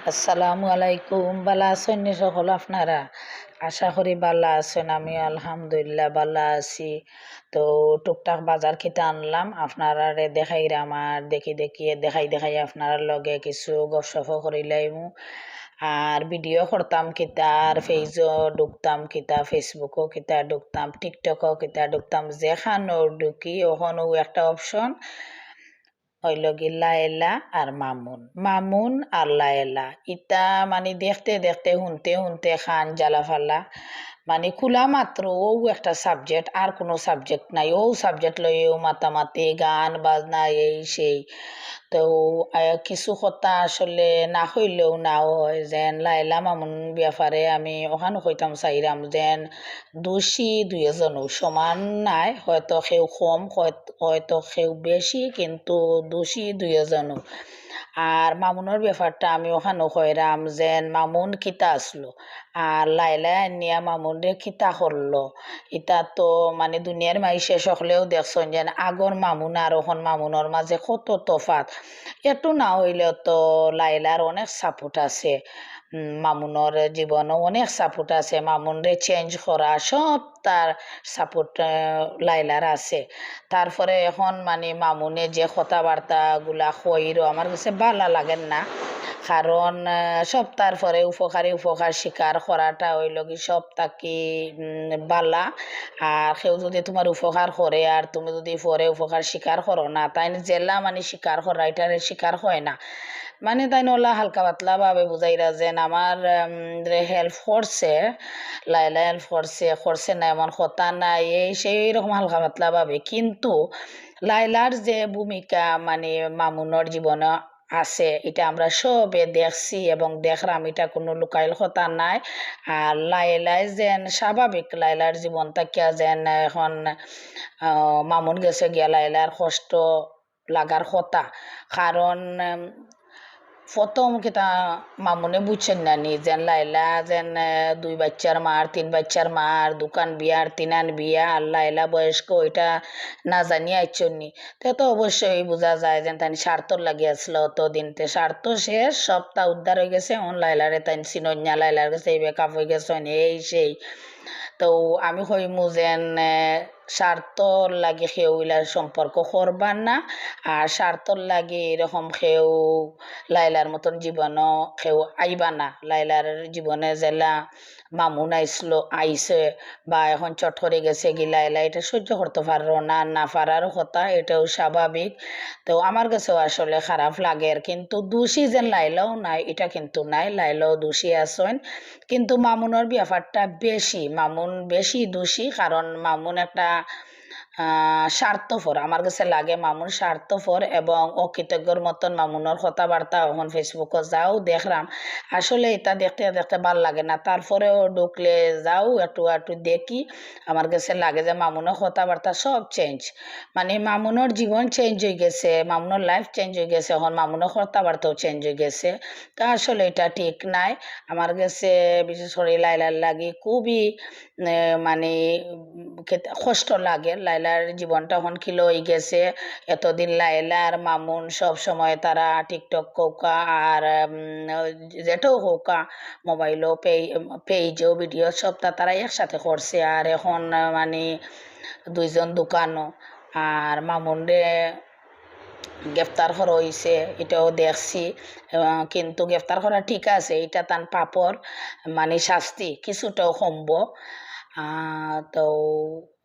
আসসালামু আলাইকুম। বালা আছেন নি সকল আপনারা? আশা করি বালা আছেন। আমি আলহামদুলিল্লাহ বালা আছি। তো টুকটাক বাজার কিটা আনলাম আপনারা দেখাইরাম, আর দেখাই আপনার লগে কিছু গপসপ করিলাইমু। আর ভিডিও করতাম কিতা, আর পেজও ঢুকতাম কিতা, ফেসবুকও কিতা ঢুকতাম, টিকটকও কিতা ঢুকতাম, যেখানেও ঢুকি ওখানেও একটা অপশন হইল কি লায়লা আর মামুন, মামুন আর লায়লা। ইটা মানে দেখতে দেখতে শুনতে শুনতে খান জ্বালা ফালা, মানে খোলা মাত্র ও একটা সাবজেক্ট, আর কোনো সাবজেক্ট নাই। ও সাবজেক্ট লইও মাতামাতি গান বাজনা এই সেই। তো কিছু কথা আসলে না হইলেও নাও হয়, যেন লাইলা মামুন ব্যাপারে আমি ওখানে কইতাম চাইরাম যেন দোষী দুই এজনও সমান নাই, হয়তো কেউ কম হয়তো কেউ বেশি, কিন্তু দোষী দুই এজনও। আর মামুনের ব্যাপারটা আমি ওখানে কইরাম যেন মামুন কিতা আসলো আর লাইলা নিয়া মামুন রে কিতা করলো। ইটা তো মানে দুনিয়ার মাইসে সকলেও দেখছেন যেন আগর মামুন আর এখন মামুনের মাঝে কত তফাত। একটু না হইলেও তো লাইলার অনেক সাপোর্ট আছে, মামুনের জীবনও অনেক সাপোর্ট আছে, মামুন রে চেঞ্জ করা সব তার সাপোর্ট লাইলার আছে। তারপরে এখন মানে মামুনে যে কথাবার্তা গুলা কইরো আমার কাছে ভালো লাগেন না, কারণ সব তারপরে উপকার স্বীকার করাটা হইল কি সব তাকি বালা। আর কেউ যদি তোমার উপকার করে আর তুমি যদি পরে উপকার স্বীকার করো না, তাই জেলা মানে স্বীকার করা এটার স্বীকার হয় না, মানে তাই নলা হালকা পাতলা ভাবে বুঝাইরা যেন আমার হেল্প করছে, লাইলা হেল্প করছে না এমন কথা নাই, এই সেই রকম হালকা পাতলা ভাবে। কিন্তু লাইলার যে ভূমিকা মানে মামুনের জীবনে আছে এটা আমরা সবে দেখছি এবং দেখলাম, এটা কোনো লুকাইল কথা নাই। আর লাইলাই যেন স্বাভাবিক লাইলার জীবন থাকিয়া যেন এখন মামুন গেছে গিয়া লাইলার কষ্ট লাগার কথা, কারণ প্রথম কিতা মামুনে বুঝছেন না নি যেন লাইলা যেন দুই বাচ্চার মার, তিন বাচ্চার মার, দোকান বিয়ার তিনান বিয়া, আর লাইলা বয়স্ক ওইটা না জানিয়ে আইচ্ছেন নি। তো অবশ্যই বোঝা যায় যেন তাই স্বার্থর লাগিয়েছিল অতদিনতে, স্বার্থ শেষ, সবটা উদ্ধার হয়ে গেছে। অন লাইলারে তাই চিনন্যা, লাইলার কাছে এই বেকআপ হয়ে গেছে এই সেই। তো আমি কইমু যেন স্বার্থর লাগে কেউ ইলার সম্পর্ক করবার না, আর স্বার্থর লাগে এরকম কেউ লাইলার মতন জীবনও কেউ আইবা না। লাইলার জীবনে জেলা মামুন আইছে বা এখন চট করে গেছে কি লাইলা এটা সহ্য করতে পারো না, না পারার কথা, এটাও স্বাভাবিক। তো আমার কাছেও আসলে খারাপ লাগে, কিন্তু দোষী যেন লাইলাও নাই এটা কিন্তু নাই, লাইলাও দোষী আছেন, কিন্তু মামুনের ব্যাপারটা বেশি, মামুন বেশি দোষী, কারণ মামুন একটা স্বার্থপর আমার কাছে লাগে, মামুন স্বার্থপর এবং অকৃতজ্ঞর মতন মামুনের কথাবার্তা এখন ফেসবুকে যাও দেখলাম, আসলে এটা দেখতে দেখতে ভাল লাগে না। তারপরেও ঢুকলে যাও একটু একটু দেখি, আমার কাছে লাগে যে মামুনের কথাবার্তা সব চেঞ্জ, মানে মামুনের জীবন চেঞ্জ হয়ে গেছে, মামুনের লাইফ চেঞ্জ হয়ে গেছে, এখন মামুনের কথাবার্তাও চেঞ্জ হয়ে গেছে। তা আসলে এটা ঠিক নাই। আমার কাছে বিশেষ করে লাইলার লাগে খুবই মানে কষ্ট লাগে, লাইলার জীবনটা এখন খিলো হয়ে গেছে। এতদিন লাইলা আর মামুন সব সময় তারা টিকটক কৌকা আর যেটাও কৌকা মোবাইলও পেজও ভিডিও সবটা তারা একসাথে করছে, আর এখন মানে দুইজন দোকানও। আর মামুন রে গ্রেফতার করা হয়েছে এটাও দেখছি, কিন্তু গ্রেফতার করা ঠিক আছে, এটা তার পাপর মানে শাস্তি কিছুটাও কমব। তো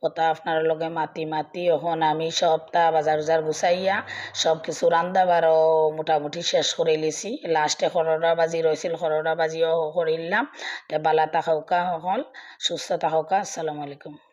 ওটা আপনার লগে মাতি এখন আমি সবটা বাজার গুছাইয়া সব কিছু রান্ধা বারো মোটামুটি শেষ করে লিছি, লাস্টে 11টা বাজি রয়েছিল, 11টা বাজিও করিলাম। বালা থাকা হল, সুস্থ থাকা। আসসালামু আলাইকুম।